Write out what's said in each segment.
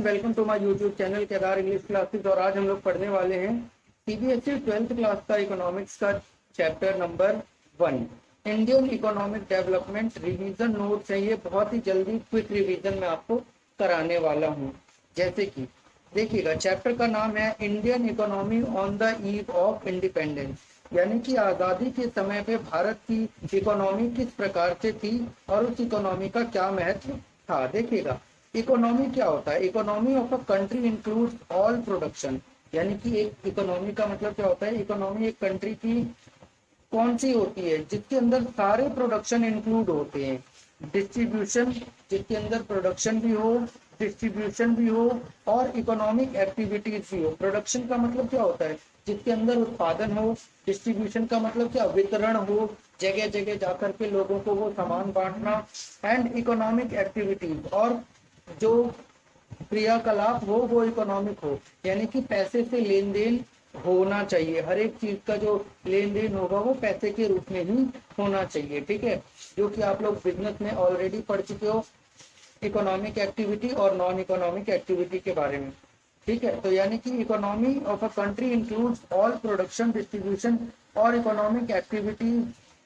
Welcome to my YouTube channel Kedar English classes. और आज हम लोग पढ़ने वाले हैं सीबीएसई 12th क्लास का इकोनॉमिक्स का chapter number 1, Indian economic development revision notes है। ये बहुत ही जल्दी क्विक रिवीजन में आपको कराने वाला हूँ। जैसे कि देखिएगा, चैप्टर का नाम है Indian economy on the eve of independence, यानी कि आज़ादी के समय पे भारत की इकोनॉमी किस प्रकार से थी और उस इकोनॉमी का क्या महत्व था। देखिएगा, इकोनॉमी क्या होता है। Economy of a country includes all production, यानी कि एक इकोनॉमी का मतलब क्या होता है। इकोनॉमी एक कंट्री की कौन सी होती है जिसके अंदर सारे प्रोडक्शन इंक्लूड होते हैं। डिस्ट्रीब्यूशन, जिसके अंदर प्रोडक्शन भी हो, डिस्ट्रीब्यूशन भी हो और इकोनॉमिक एक्टिविटीज भी हो। प्रोडक्शन का मतलब क्या होता है, जिसके अंदर उत्पादन हो। डिस्ट्रीब्यूशन का मतलब क्या, वितरण हो, जगह जगह जाकर के लोगों को वो सामान बांटना। एंड इकोनॉमिक एक्टिविटीज, और जो क्रियाकलाप हो वो इकोनॉमिक हो, यानी कि पैसे से लेन देन होना चाहिए। हर एक चीज का जो लेन देन होगा वो पैसे के रूप में ही होना चाहिए। ठीक है, जो कि आप लोग बिजनेस में ऑलरेडी पढ़ चुके हो, इकोनॉमिक एक्टिविटी और नॉन इकोनॉमिक एक्टिविटी के बारे में। ठीक है, तो यानी कि economy of a country includes all production, distribution और economic activity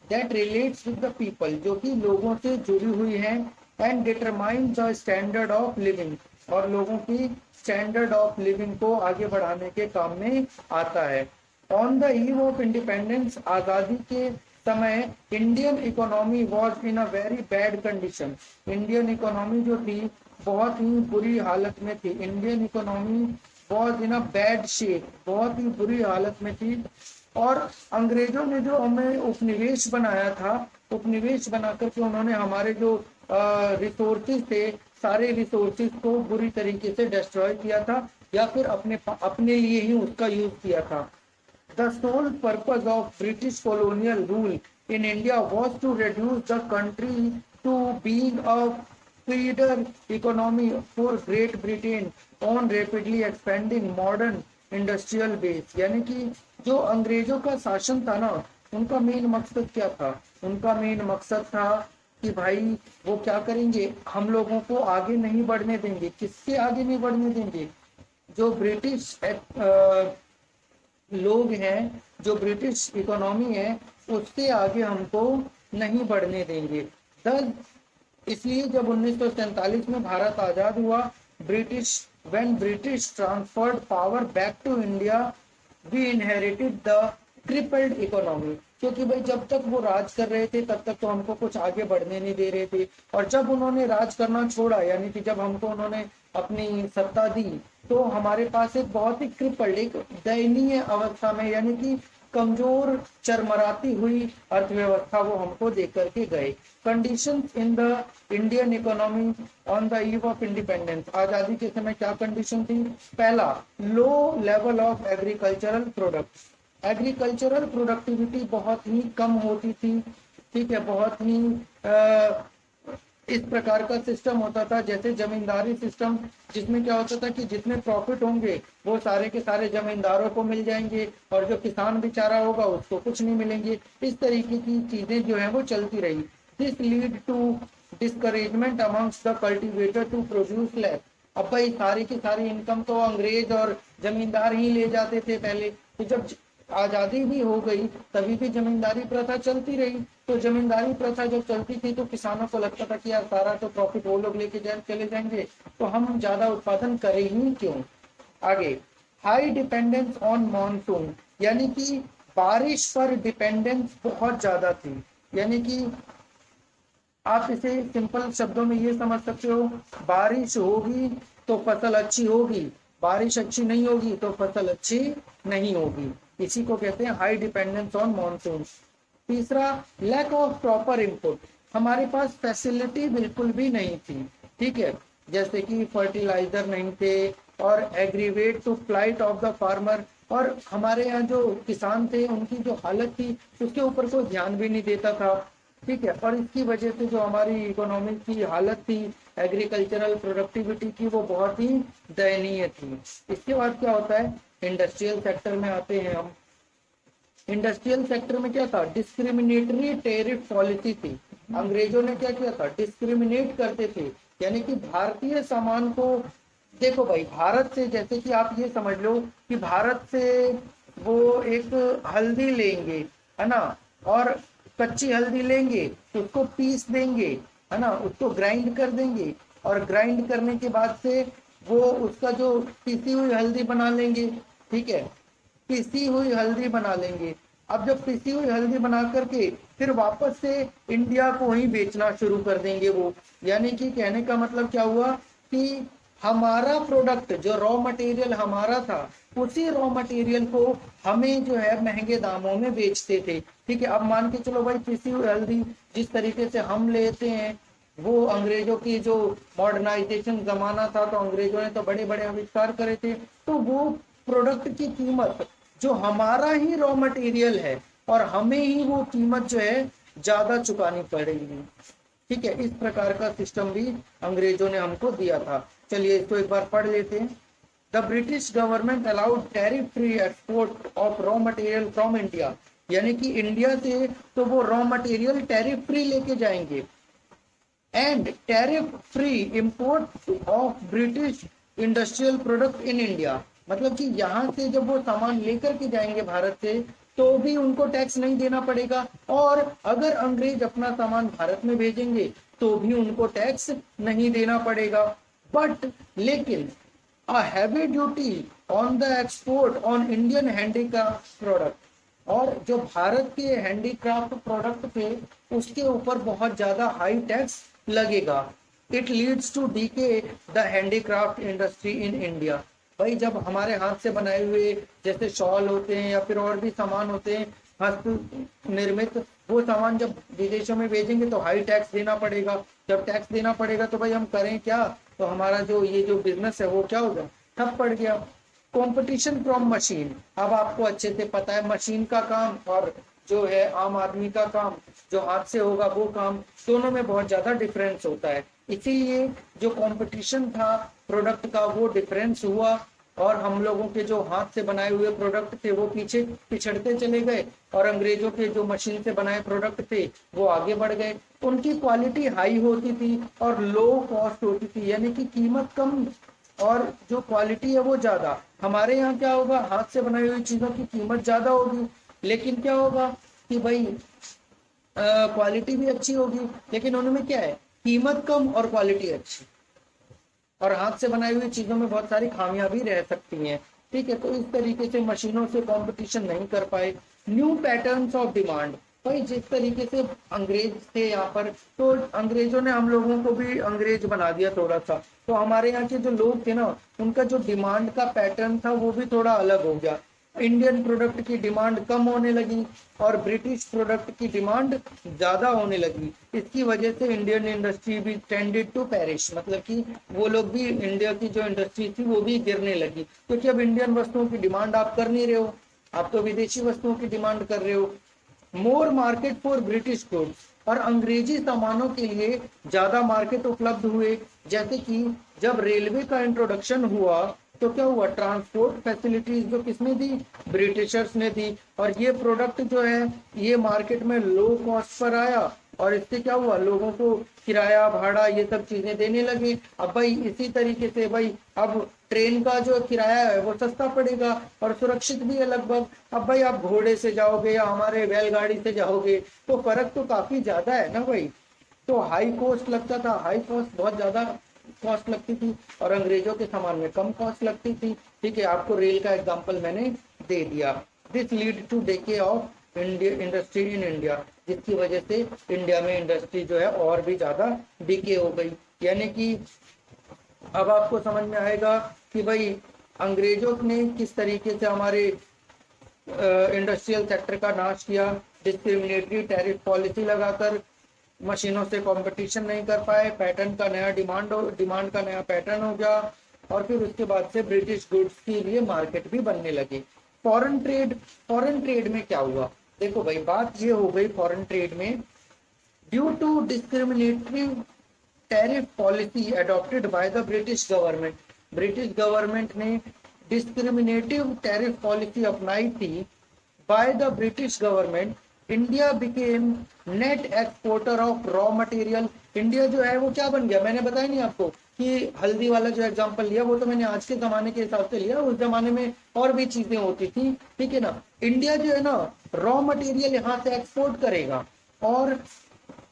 that relates with the people, जो कि लोगों से जुड़ी हुई है। And determine the standard of living, और लोगों की स्टैंडर्ड ऑफ लिविंग को आगे बढ़ाने के काम में आता है। On the eve of independence, आजादी के समय Indian economy was in a very bad condition. Indian economy जो थी बहुत ही बुरी हालत में थी। Indian economy was in a bad shape, बहुत ही बुरी हालत में थी। और अंग्रेजों ने जो हमें उपनिवेश बनाया था, उपनिवेश बना करके उन्होंने हमारे जो रिसोर्सेज थे, सारे रिसोर्सेज को बुरी तरीके से डिस्ट्रॉय किया था, या फिर अपने लिए ही उसका यूज किया था। The sole purpose of British colonial rule in India was to reduce the country to being a feeder economy for Great Britain on rapidly expanding modern industrial base। यानी कि जो अंग्रेजों का शासन था ना, उनका मेन मकसद क्या था। उनका मेन मकसद था कि भाई वो क्या करेंगे, हम लोगों को आगे नहीं बढ़ने देंगे। किससे आगे नहीं बढ़ने देंगे, जो ब्रिटिश लोग हैं, जो ब्रिटिश इकोनॉमी है, उससे आगे हमको नहीं बढ़ने देंगे। दस इसलिए जब 1947 में भारत आजाद हुआ, when British transferred power back to India, we inherited the crippled economy. क्योंकि भाई जब तक वो राज कर रहे थे तब तक तो हमको कुछ आगे बढ़ने नहीं दे रहे थे, और जब उन्होंने राज करना छोड़ा, यानी कि जब हमको उन्होंने अपनी सत्ता दी, तो हमारे पास एक बहुत ही क्रिपल्ड, एक दयनीय अवस्था में, यानी कि कमजोर चरमराती हुई अर्थव्यवस्था वो हमको दे करके गए। Conditions in the Indian economy on the eve of independence, आजादी के समय क्या कंडीशन थी। पहला, low level of agricultural products. Agricultural productivity बहुत ही कम होती थी। ठीक है, बहुत ही इस प्रकार का सिस्टम होता था जैसे जमींदारी सिस्टम, जिसमें क्या होता था कि जितने प्रॉफिट होंगे वो सारे के सारे जमींदारों को मिल जाएंगे, और जो किसान बेचारा होगा उसको कुछ नहीं मिलेंगे। इस तरीके की चीजें जो है वो चलती रही। This lead to discouragement amongst the cultivator to produce less. अब भाई सारी की सारी इनकम तो अंग्रेज और जमींदार ही ले जाते थे पहले, तो जब आजादी भी हो गई तभी भी जमींदारी प्रथा चलती रही। तो जमींदारी प्रथा जब चलती थी तो किसानों को लगता था कि यार सारा तो प्रॉफिट वो लोग लेके चले जाएंगे, तो हम ज्यादा उत्पादन करें ही क्यों। आगे, हाई डिपेंडेंस ऑन मॉनसून, यानी कि बारिश पर डिपेंडेंस बहुत ज्यादा थी। यानी कि आप इसे सिंपल शब्दों में ये समझ सकते हो, बारिश होगी तो फसल अच्छी होगी, बारिश अच्छी नहीं होगी तो फसल अच्छी नहीं होगी। इसी को कहते हैं हाई डिपेंडेंस ऑन मॉनसून। तीसरा, लैक ऑफ प्रॉपर इनपुट, हमारे पास फैसिलिटी बिल्कुल भी नहीं थी। ठीक है, जैसे कि फर्टिलाइजर नहीं थे, और aggravate to plight of the farmer, और हमारे यहाँ जो किसान थे उनकी जो हालत थी उसके ऊपर कोई ध्यान भी नहीं देता था। ठीक है, और इसकी वजह से जो हमारी इकोनॉमी की हालत थी, एग्रीकल्चरल प्रोडक्टिविटी की, वो बहुत ही दयनीय थी। इसके बाद क्या होता है, इंडस्ट्रियल सेक्टर में आते हैं हम। इंडस्ट्रियल सेक्टर में क्या था, डिस्क्रिमिनेटरी टैरिफ पॉलिसी थी। अंग्रेजों ने क्या किया था, डिस्क्रिमिनेट करते थे, यानी कि भारतीय सामान को देखो भाई, भारत से जैसे कि आप ये समझ लो कि भारत से वो एक हल्दी लेंगे, है ना, और कच्ची हल्दी लेंगे तो उसको पीस देंगे, है ना, उसको ग्राइंड कर देंगे, और ग्राइंड करने के बाद से वो उसका जो पीसी हुई हल्दी बना लेंगे। ठीक है, पिसी हुई हल्दी बना लेंगे। अब जब पिसी हुई हल्दी बना करके फिर वापस से इंडिया को ही बेचना शुरू कर देंगे वो। यानी कि कहने का मतलब क्या हुआ कि हमारा प्रोडक्ट जो रॉ मटेरियल हमारा था, उसी रॉ मटेरियल को हमें जो है महंगे दामों में बेचते थे। ठीक है, अब मान के चलो भाई, पिसी हुई हल्दी जिस तरीके से हम लेते हैं, वो अंग्रेजों की जो मॉडर्नाइजेशन जमाना था, तो अंग्रेजों ने तो बड़े बड़े आविष्कार करे थे, तो वो प्रोडक्ट की कीमत जो हमारा ही रॉ मटेरियल है, और हमें ही वो कीमत जो है ज्यादा चुकानी पड़ेगी। ठीक है, इस प्रकार का सिस्टम भी अंग्रेजों ने हमको दिया था। चलिए इसको एक बार पढ़ लेते हैं। The British government allowed tariff free export of raw material from India. यानी कि इंडिया से तो वो रॉ मटेरियल टैरिफ फ्री लेके जाएंगे, and tariff free import of British industrial product in India. मतलब कि यहाँ से जब वो सामान लेकर के जाएंगे भारत से, तो भी उनको टैक्स नहीं देना पड़ेगा, और अगर अंग्रेज अपना सामान भारत में भेजेंगे तो भी उनको टैक्स नहीं देना पड़ेगा। बट लेकिन a heavy duty on the export on Indian handicraft product, और जो भारत के हैंडीक्राफ्ट प्रोडक्ट थे उसके ऊपर बहुत ज्यादा हाई टैक्स लगेगा। It leads to decay the handicraft industry in India. भाई जब हमारे हाथ से बनाए हुए जैसे शॉल होते हैं या फिर और भी सामान होते हैं हस्त निर्मित, वो सामान जब विदेशों में भेजेंगे तो हाई टैक्स देना पड़ेगा। जब टैक्स देना पड़ेगा तो भाई हम करें क्या, तो हमारा जो ये जो बिजनेस है वो क्या होगा, ठप पड़ गया। कंपटीशन फ्रॉम मशीन, अब आपको अच्छे से पता है मशीन का काम और जो है आम आदमी का काम, जो हाथ से होगा वो काम, दोनों में बहुत ज्यादा डिफरेंस होता है। इसीलिए जो कंपटीशन था प्रोडक्ट का वो डिफरेंस हुआ, और हम लोगों के जो हाथ से बनाए हुए प्रोडक्ट थे वो पीछे पिछड़ते चले गए, और अंग्रेजों के जो मशीन से बनाए प्रोडक्ट थे वो आगे बढ़ गए। उनकी क्वालिटी हाई होती थी और लो कॉस्ट होती थी, यानी कि कीमत कम और जो क्वालिटी है वो ज्यादा। हमारे यहाँ क्या होगा, हाथ से बनाई हुई चीजों की कीमत ज्यादा होगी, लेकिन क्या होगा कि भाई क्वालिटी भी अच्छी होगी, लेकिन उनमें क्या है, कीमत कम और क्वालिटी अच्छी। और हाथ से बनाई हुई चीजों में बहुत सारी खामियां भी रह सकती हैं। ठीक है, तो इस तरीके से मशीनों से कंपटीशन नहीं कर पाए। न्यू पैटर्न्स ऑफ डिमांड, भाई जिस तरीके से अंग्रेज थे यहाँ पर, तो अंग्रेजों ने हम लोगों को भी अंग्रेज बना दिया थोड़ा सा, तो हमारे यहाँ के जो लोग थे ना, उनका जो डिमांड का पैटर्न था वो भी थोड़ा अलग हो गया। इंडियन प्रोडक्ट की डिमांड कम होने लगी और ब्रिटिश प्रोडक्ट की डिमांड ज्यादा होने लगी। इसकी वजह से इंडियन इंडस्ट्री भी टेंडेड टू पेरिश, मतलब कि वो लोग भी, इंडिया की जो इंडस्ट्री थी वो भी गिरने लगी, क्योंकि अब इंडियन वस्तुओं की डिमांड आप कर नहीं रहे हो, आप तो विदेशी वस्तुओं की डिमांड कर रहे हो। मोर मार्केट फॉर ब्रिटिश गुड्स, और अंग्रेजी सामानों के लिए ज्यादा मार्केट उपलब्ध हुए। जैसे कि जब रेलवे का इंट्रोडक्शन हुआ तो क्या हुआ, ट्रांसपोर्ट फैसिलिटीज जो किसने दी, ब्रिटिशर्स ने दी, और ये प्रोडक्ट जो है ये मार्केट में लो कॉस्ट पर आया, और इससे क्या हुआ, लोगों को किराया भाड़ा ये सब चीजें देने लगे। अब भाई इसी तरीके से भाई अब ट्रेन का जो किराया है वो सस्ता पड़ेगा और सुरक्षित भी है लगभग। अब भाई आप घोड़े से जाओगे या हमारे बैलगाड़ी से जाओगे तो फर्क तो काफी ज्यादा है ना भाई। तो हाई कॉस्ट लगता था, हाई कॉस्ट बहुत ज्यादा कॉस्ट लगती थी, और अंग्रेजों के सामान में कम कॉस्ट लगती थी। ठीक है, आपको रेल का एग्जांपल मैंने दे दिया। This lead to decay of industry in India, जिसकी वजह से इंडिया में इंडस्ट्री जो है और भी ज्यादा डिके हो गई। यानी कि अब आपको समझ में आएगा कि भाई अंग्रेजों ने किस तरीके से हमारे इंडस्ट्रियल सेक्टर का नाश किया, डिस्क्रिमिनेटरी टैरिफ पॉलिसी लगाकर मशीनों से कंपटीशन नहीं कर पाए, पैटर्न का नया डिमांड का नया पैटर्न हो गया, और फिर उसके बाद से ब्रिटिश गुड्स के लिए मार्केट भी बनने लगे। फॉरेन ट्रेड में क्या हुआ, देखो भाई बात ये हो गई फॉरेन ट्रेड में, due to discriminatory tariff policy adopted by the British government ने डिस्क्रिमिनेटिव टैरिफ पॉलिसी अपनाई थी by the British government. India became net exporter of raw material. India जो है वो क्या बन गया, मैंने बताया नहीं आपको कि हल्दी वाला जो एग्जांपल लिया वो तो मैंने आज के जमाने के हिसाब से लिया, उस जमाने में और भी चीजें होती थी, ठीक है ना। इंडिया जो है ना रॉ मटेरियल यहाँ से एक्सपोर्ट करेगा और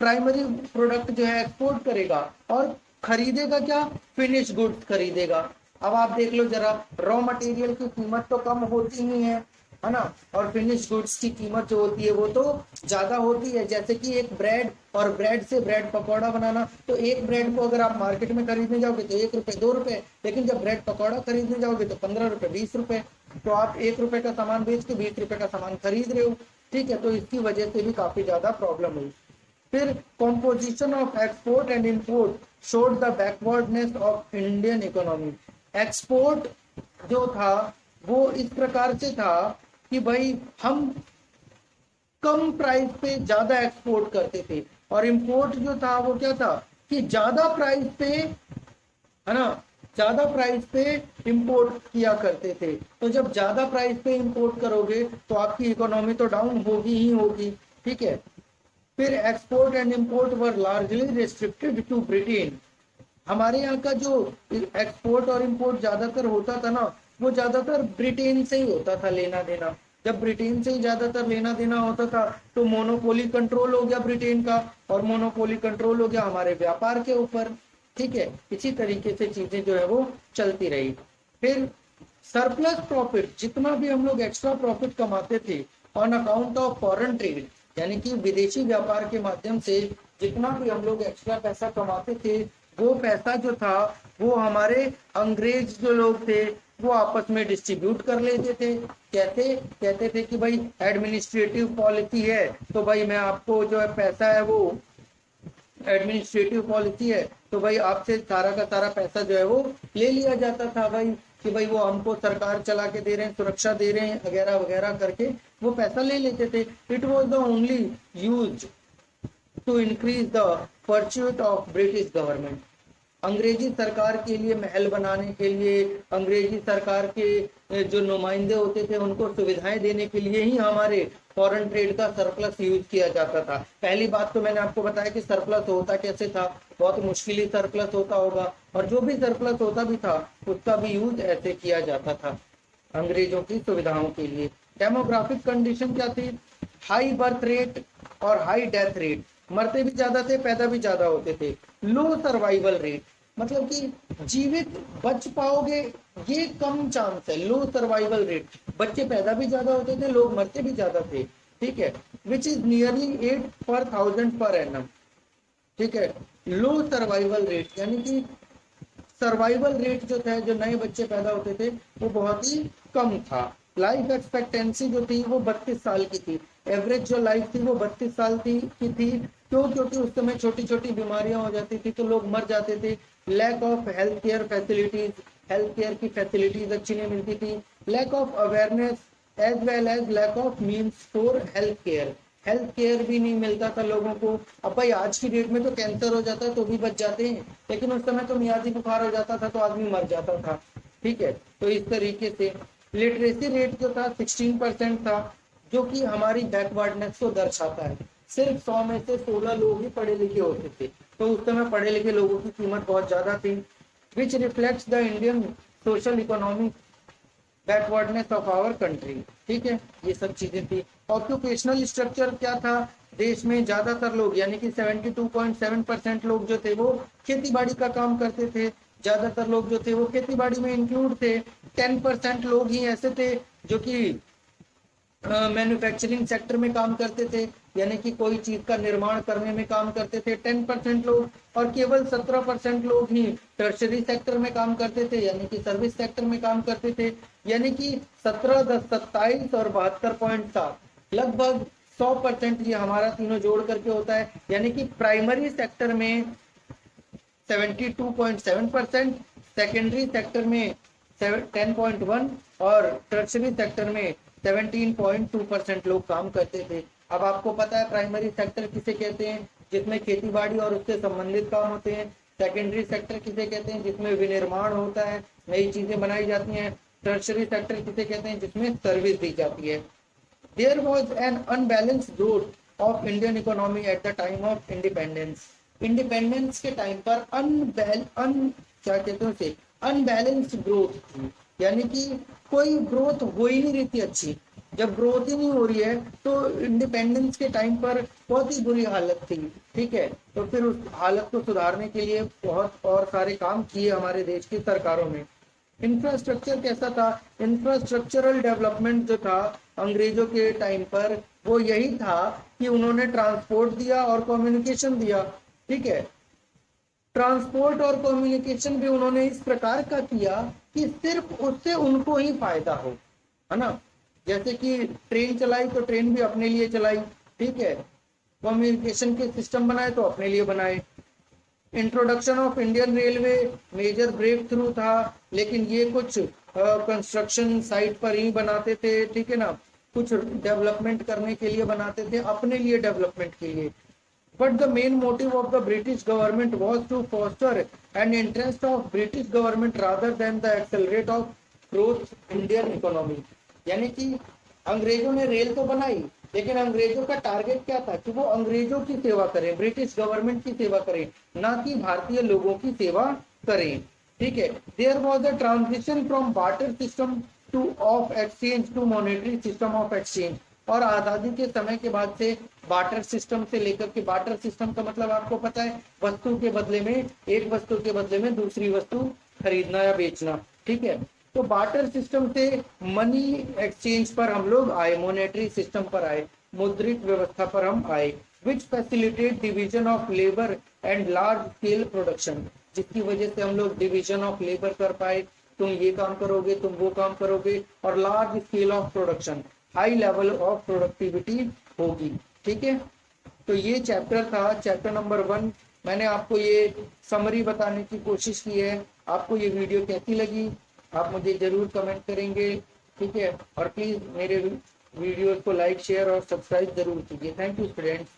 प्राइमरी प्रोडक्ट जो है एक्सपोर्ट करेगा और खरीदेगा क्या, फिनिश गुड्स खरीदेगा। अब आप देख लो जरा, रॉ मटेरियल की कीमत तो कम होती ही है ना, और फिनिश गुड्स की कीमत जो होती है वो तो ज्यादा होती है। जैसे कि एक ब्रेड और ब्रेड से ब्रेड पकौड़ा बनाना, तो एक ब्रेड को अगर आप मार्केट में खरीदने जाओगे तो 1 रुपए 2 रुपए, लेकिन जब ब्रेड पकौड़ा खरीदने जाओगे तो 15 रुपए 20 रुपए। तो आप 1 रुपए का सामान बेच के 20 रुपए का सामान खरीद रहे हो, ठीक है। तो इसकी वजह से भी काफी ज्यादा प्रॉब्लम हुई। फिर composition of export and import showed the backwardness of Indian economy. Export जो था वो इस प्रकार से था कि भाई हम कम प्राइस पे ज्यादा एक्सपोर्ट करते थे, और इंपोर्ट जो था वो क्या था कि ज्यादा प्राइस पे, है ना, ज्यादा प्राइस पे इंपोर्ट किया करते थे। तो जब ज्यादा प्राइस पे इंपोर्ट करोगे तो आपकी इकोनॉमी तो डाउन होगी ही होगी, ठीक है। फिर export and import were largely restricted to Britain. हमारे यहाँ का जो एक्सपोर्ट और इंपोर्ट ज्यादातर होता था ना, वो ज्यादातर ब्रिटेन से ही होता था लेना देना। जब ब्रिटेन से ही ज्यादातर लेना देना होता था तो मोनोपोली कंट्रोल हो गया ब्रिटेन का, और मोनोपोली कंट्रोल हो गया हमारे व्यापार के ऊपर, ठीक है। इसी तरीके से चीजें जो है वो चलती रही। फिर सरप्लस प्रॉफिट, जितना भी हम लोग एक्स्ट्रा प्रॉफिट कमाते थे on account of foreign trade, यानी कि विदेशी व्यापार के माध्यम से जितना भी हम लोग एक्स्ट्रा पैसा कमाते थे, वो पैसा जो था वो हमारे अंग्रेज जो लोग थे वो आपस में डिस्ट्रीब्यूट कर लेते थे। कहते थे कि भाई एडमिनिस्ट्रेटिव पॉलिसी है, तो भाई मैं आपको जो है पैसा है वो एडमिनिस्ट्रेटिव पॉलिसी है, तो भाई आपसे सारा का सारा पैसा जो है वो ले लिया जाता था भाई, कि भाई वो हमको सरकार चला के दे रहे हैं, सुरक्षा दे रहे हैं वगैरह वगैरह करके वो पैसा ले लेते थे। It was the only use to increase the परच्यूट ऑफ ब्रिटिश गवर्नमेंट। अंग्रेजी सरकार के लिए महल बनाने के लिए, अंग्रेजी सरकार के जो नुमाइंदे होते थे उनको सुविधाएं देने के लिए ही हमारे फॉरेन ट्रेड का सरप्लस यूज किया जाता था। पहली बात तो मैंने आपको बताया कि सरप्लस होता कैसे था, बहुत मुश्किल ही सरप्लस होता होगा, और जो भी सरप्लस होता भी था उसका भी यूज ऐसे किया जाता था अंग्रेजों की सुविधाओं के लिए। डेमोग्राफिक कंडीशन क्या थी, हाई बर्थ रेट और हाई डेथ रेट, मरते भी ज्यादा थे पैदा भी ज्यादा होते थे। लो सर्वाइवल रेट, मतलब कि जीवित बच पाओगे ये कम चांस है। लो सर्वाइवल रेट, बच्चे पैदा भी ज्यादा होते थे, लोग मरते भी ज्यादा थे, ठीक है। विच इज नियरली 8 पर 1000 पर एनम, ठीक है। लो सर्वाइवल रेट यानी कि सर्वाइवल रेट जो था, जो नए बच्चे पैदा होते थे वो बहुत ही कम था। लाइफ एक्सपेक्टेंसी जो थी वो 32 साल की थी। एवरेज जो लाइफ थी वो 32 साल की थी। क्यों? क्योंकि उस समय छोटी छोटी बीमारियां हो जाती थी तो लोग मर जाते थे। Lack of health care facilities, health care की फैसिलिटीज अच्छी नहीं मिलती थी। Lack of awareness as well as lack of means for health care, health care भी नहीं मिलता था लोगों को। अब भाई आज की डेट में तो कैंसर हो जाता है तो भी बच जाते हैं, लेकिन उस समय तो मियादी बुखार हो जाता था तो आदमी मर जाता था, ठीक है। तो इस तरीके से लिटरेसी रेट जो था 16% था, जो कि हमारी बैकवर्डनेस को दर्शाता है। सिर्फ 100 में से 16 लोग ही पढ़े लिखे होते थे, तो उस समय पढ़े लिखे लोगों की कीमत बहुत ज्यादा थी। Which reflects the Indian social economic backwardness of our country, ठीक है। ये सब चीजें थी। ऑक्यूपेशनल स्ट्रक्चर क्या था, देश में ज्यादातर लोग यानी कि 72.7% लोग जो थे वो खेती बाड़ी का काम करते थे। ज्यादातर लोग जो थे वो खेती बाड़ी में इंक्लूड थे। 10% लोग ही ऐसे थे जो कि मैन्युफैक्चरिंग सेक्टर में काम करते थे, यानी कि कोई चीज का निर्माण करने में काम करते थे 10% लोग, और केवल 17% लोग ही टर्शरी सेक्टर में काम करते थे, यानी कि सर्विस सेक्टर में काम करते थे। यानी कि 17, 10, 27 और 72.7 लगभग 100% ये हमारा तीनों जोड़ करके होता है। यानी कि प्राइमरी सेक्टर में 72.7%, सेकेंडरी सेक्टर में 10.1 और टर्शरी सेक्टर में 17.2% लोग काम करते थे। अब आपको पता है प्राइमरी सेक्टर किसे कहते हैं, जिसमें खेती बाड़ी और उससे संबंधित काम होते हैं। सेकेंडरी सेक्टर किसे कहते हैं, जिसमें विनिर्माण होता है, नई चीजें बनाई जाती हैं। टर्शरी सेक्टर किसे कहते हैं, जिसमें सर्विस दी जाती है। There was an unbalanced growth of Indian economy at the time of independence. Independence के टाइम पर क्या कहते हैं उसे, अनबैलेंस्ड ग्रोथ थी, यानी कि कोई ग्रोथ हो ही नहीं रही थी अच्छी। जब ग्रोथ ही नहीं हो रही है तो इंडिपेंडेंस के टाइम पर बहुत ही बुरी हालत थी, ठीक है। तो फिर उस हालत को सुधारने के लिए बहुत और सारे काम किए हमारे देश की सरकारों ने। इंफ्रास्ट्रक्चर कैसा था, इंफ्रास्ट्रक्चरल डेवलपमेंट जो था अंग्रेजों के टाइम पर वो यही था कि उन्होंने ट्रांसपोर्ट दिया और कम्युनिकेशन दिया, ठीक है। ट्रांसपोर्ट और कम्युनिकेशन भी उन्होंने इस प्रकार का किया कि सिर्फ उससे उनको ही फायदा हो, है ना। जैसे कि ट्रेन चलाई तो ट्रेन भी अपने लिए चलाई, ठीक है। कम्युनिकेशन के सिस्टम बनाए तो अपने लिए बनाए। Introduction of Indian railway major breakthrough था, लेकिन ये कुछ कंस्ट्रक्शन साइट पर ही बनाते थे, ठीक है ना, कुछ डेवलपमेंट करने के लिए बनाते थे, अपने लिए डेवलपमेंट के लिए। But the main motive of the British government was to foster an interest of British government rather than the accelerate of growth Indian economy। यानी कि अंग्रेजों ने रेल तो बनाई, लेकिन अंग्रेजों का टारगेट क्या था कि वो अंग्रेजों की सेवा करें, ब्रिटिश गवर्नमेंट की सेवा करें, ना कि भारतीय लोगों की सेवा करें, ठीक है। There was a transition from barter system to of exchange to monetary system of exchange. और आजादी के समय के बाद से बार्टर सिस्टम से लेकर के, बार्टर सिस्टम का मतलब आपको पता है, वस्तु के बदले में, एक वस्तु के बदले में दूसरी वस्तु खरीदना या बेचना, ठीक है। तो बार्टर सिस्टम से मनी एक्सचेंज पर हम लोग आए, मॉनेटरी सिस्टम पर आए, मुद्रित व्यवस्था पर हम आए, which facilitate division of labour and large scale production, जिसकी वजह से हम लोग डिवीजन ऑफ लेबर कर पाए, तुम ये काम करोगे, तुम वो काम करोगे, और large scale of production, high level of productivity होगी, ठीक है। तो ये चैप्टर था, चैप्टर नंबर 1। मैंने आपको ये समरी बताने की कोशिश की है। आपको ये वीडियो कैसी लगी आप मुझे जरूर कमेंट करेंगे, ठीक है। और प्लीज मेरे वीडियोस को लाइक, शेयर और सब्सक्राइब जरूर कीजिए। Thank you students.